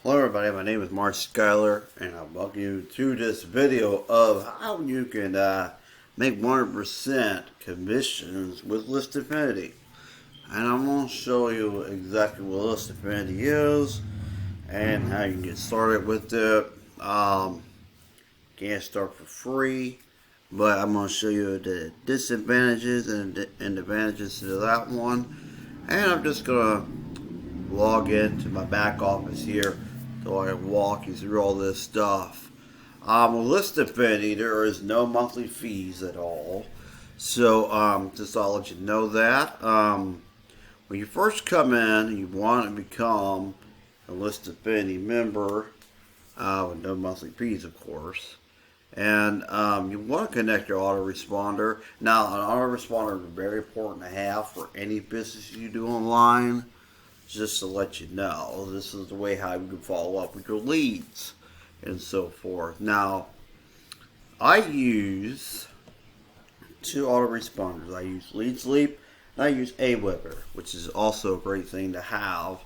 Hello everybody, my name is Mark Schuyler and I welcome you to this video of how you can make 100% commissions with List Affinity. And I'm going to show you exactly what List Affinity is and how you can get started with it. Can't start for free, but I'm going to show you the disadvantages and advantages to that one. And I'm just going to log into my back office here so I can walk you through all this stuff. With List Affinity, there is no monthly fees at all. So just I'll let you know that. When you first come in, you want to become a List Affinity member with no monthly fees, of course. And you want to connect your autoresponder. Now, an autoresponder is very important to have for any business you do online. Just to let you know, this is the way how you can follow up with your leads and so forth. Now, I use two autoresponders. I use LeadSleep and I use Aweber, which is also a great thing to have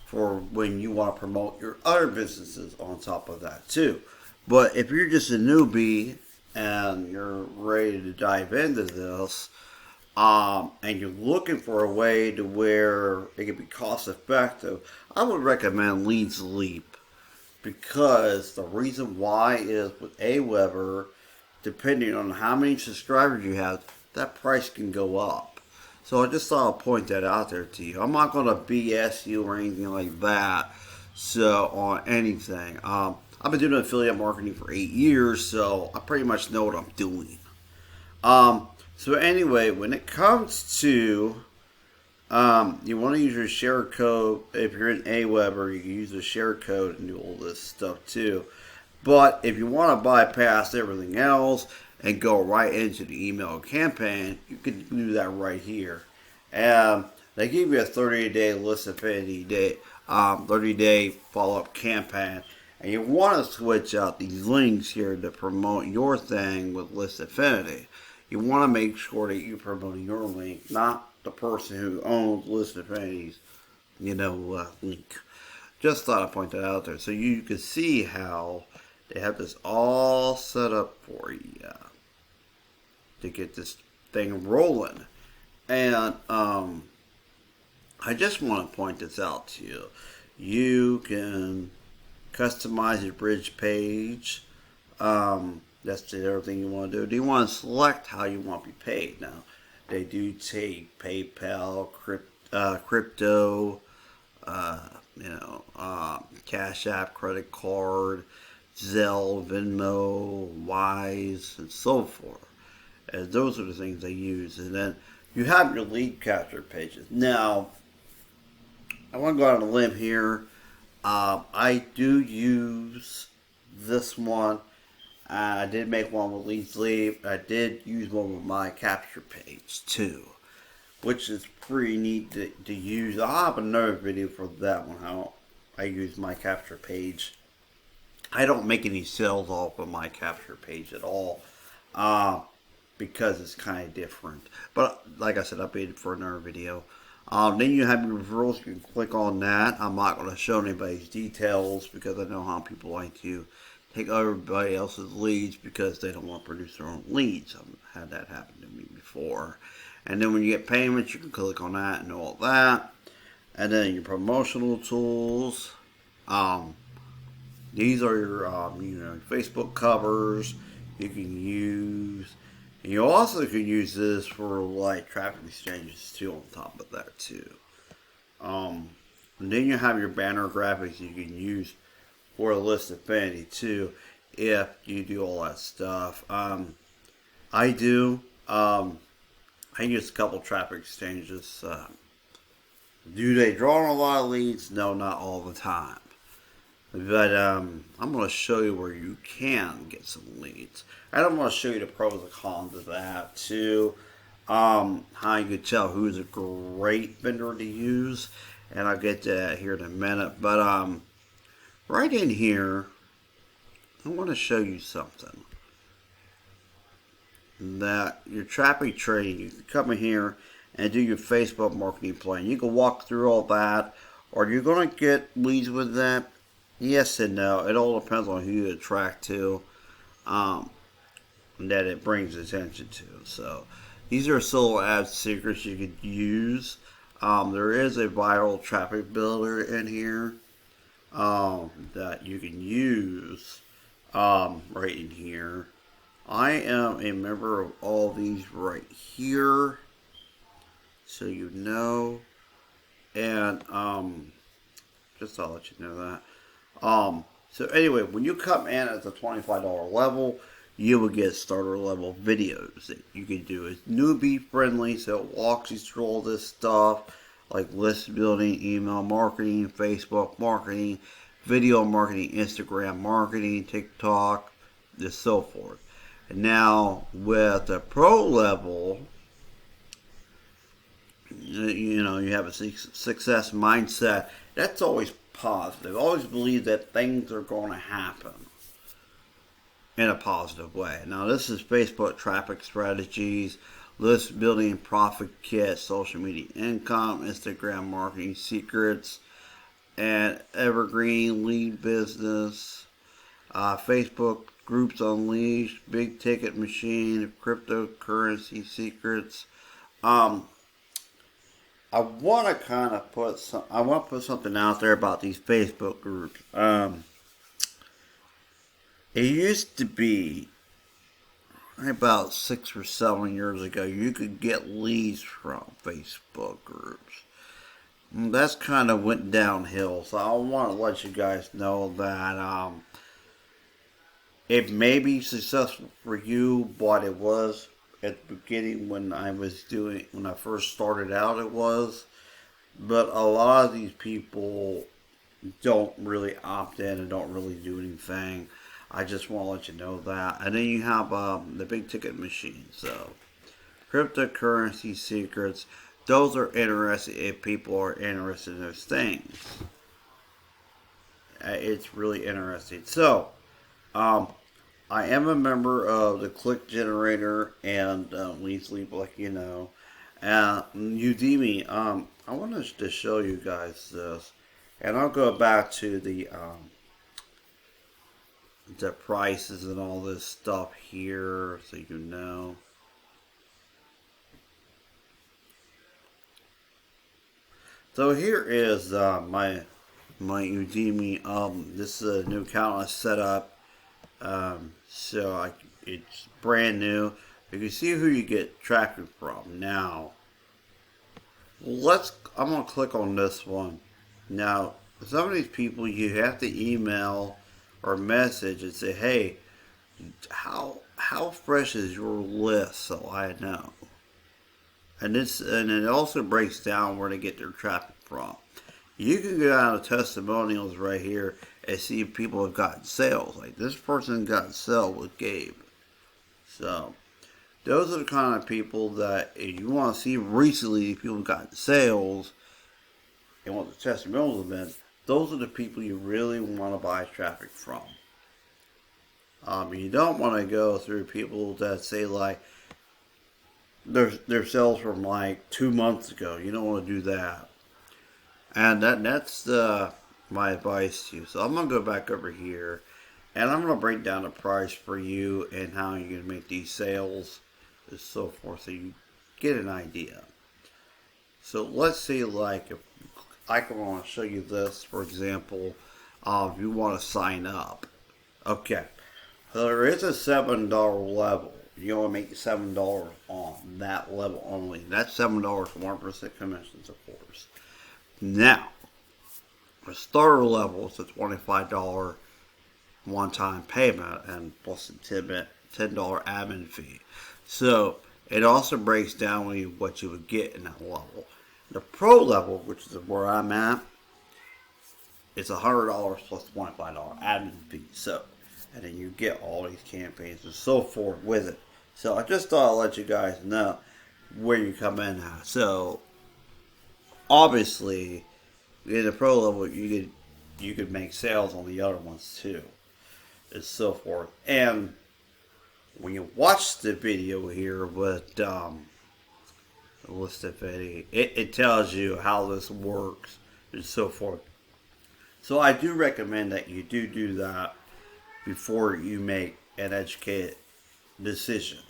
for when you want to promote your other businesses on top of that too. But if you're just a newbie and you're ready to dive into this, and you're looking for a way to where it can be cost effective, I would recommend LeadSleep because the reason why is with Aweber, depending on how many subscribers you have, that price can go up. So I just thought I'd point that out there to you. I'm not going to BS you or anything like that. So on anything, I've been doing affiliate marketing for 8 years, so I pretty much know what I'm doing. So anyway, when it comes to you want to use your share code. If you're in Aweber, you can use the share code and do all this stuff too. But if you want to bypass everything else and go right into the email campaign, you can do that right here. And they give you a 30-day List Affinity day, 30-day follow-up campaign. And you want to switch out these links here to promote your thing with List Affinity. You want to make sure that you're promoting your link, not the person who owns List Affinity's, link. Just thought I'd point that out there so you can see how they have this all set up for you to get this thing rolling. And I just want to point this out to you. You can customize your bridge page. That's everything you want to do. Do you want to select how you want to be paid? Now, they do take PayPal, crypto, Cash App, credit card, Zelle, Venmo, Wise, and so forth. And those are the things they use. And then you have your lead capture pages. Now, I want to go out on a limb here. I do use this one. I did make one with LeadSleep. I did use one with my capture page too, which is pretty neat to use. I'll have another video for that one, how I use my capture page. I don't make any sales off of my capture page at all because it's kind of different. But like I said, I'll be for another video. Then you have your referrals. You can click on that. I'm not going to show anybody's details because I know how people like to take everybody else's leads because they don't want to produce their own leads. I've had that happen to me before. And then when you get payments, you can click on that and all that. And then your promotional tools. These are your Facebook covers you can use. And you also can use this for like traffic exchanges too on top of that too. And then you have your banner graphics you can use for a List Affinity too if you do all that stuff. I do. I use a couple traffic exchanges. Do they draw a lot of leads? No, not all the time. But I'm going to show you where you can get some leads. And I'm going to show you the pros and cons of that too. How you can tell who's a great vendor to use. And I'll get to that here in a minute. But right in here, I want to show you something. That your traffic trading, you can come in here and do your Facebook marketing plan. You can walk through all that. Are you going to get leads with that? Yes and no. It all depends on who you attract to, um, that it brings attention to. So these are solo ad secrets you could use. There is a viral traffic builder in here, that you can use, right in here. I am a member of all these right here, so you know. And just I'll let you know that. So anyway, when you come in at the $25 level, you will get starter level videos that you can do. It's newbie friendly, so it walks you through all this stuff like list building, email marketing, Facebook marketing, video marketing, Instagram marketing, TikTok, and so forth. And now with the pro level, you have a success mindset. That's always positive. Always believe that things are going to happen in a positive way. Now, this is Facebook traffic strategies, list building, profit kit, social media income, Instagram marketing secrets, and evergreen lead business, Facebook groups unleashed, big ticket machine, cryptocurrency secrets. Um, I want to kind of put some. I want to put something out there about these Facebook groups. It used to be about 6 or 7 years ago. You could get leads from Facebook groups. That's kind of went downhill. So I want to let you guys know that it may be successful for you, but it was at the beginning when I first started out. It was. But a lot of these people don't really opt in and don't really do anything. I just want to let you know that. And then you have the big ticket machine. So, cryptocurrency secrets. Those are interesting if people are interested in those things. It's really interesting. So, um, I am a member of the Click Generator and Lead Sleep, like you know. Udemy. I wanted to show you guys this, and I'll go back to the prices and all this stuff here, so you know. So here is my Udemy. This is a new account I set up. It's brand new. You can see who you get traffic from now. I'm gonna click on this one. Now, some of these people you have to email or message and say, "Hey, how fresh is your list?" So I know. And it also breaks down where to get their traffic from. You can go down to testimonials right here and see if people have gotten sales. Like this person got sale with Gabe. So those are the kind of people that if you want to see recently people have gotten sales and what the testimonials have been, those are the people you really want to buy traffic from. You don't want to go through people that say like their sales from like 2 months ago. You don't want to do that. And that's my advice to you. So I'm gonna go back over here, and I'm gonna break down the price for you and how you can make these sales and so forth, so you get an idea. So let's say like if I can want to show you this, for example, if you want to sign up. Okay, so there is a $7 level. You want to make $7 on that level only. That's $7 for 1% commissions, of course. Now, the starter level is a $25 one-time payment and plus a $10 admin fee. So it also breaks down what you would get in that level. The pro level, which is where I'm at, it's $100 plus $25 admin fee. So, and then you get all these campaigns and so forth with it. So I just thought I'd let you guys know where you come in at. So obviously, in the pro level, you could make sales on the other ones too, and so forth. And when you watch the video here with list of video, it tells you how this works and so forth. So I do recommend that you do that before you make an educated decision.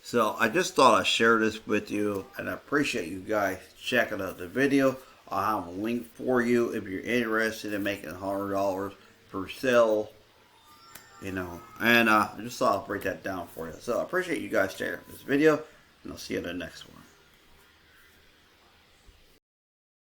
So I just thought I'd share this with you, and I appreciate you guys checking out the video. I'll have a link for you if you're interested in making $100 per sale. And I just thought I'll break that down for you. So I appreciate you guys checking out this video, and I'll see you in the next one.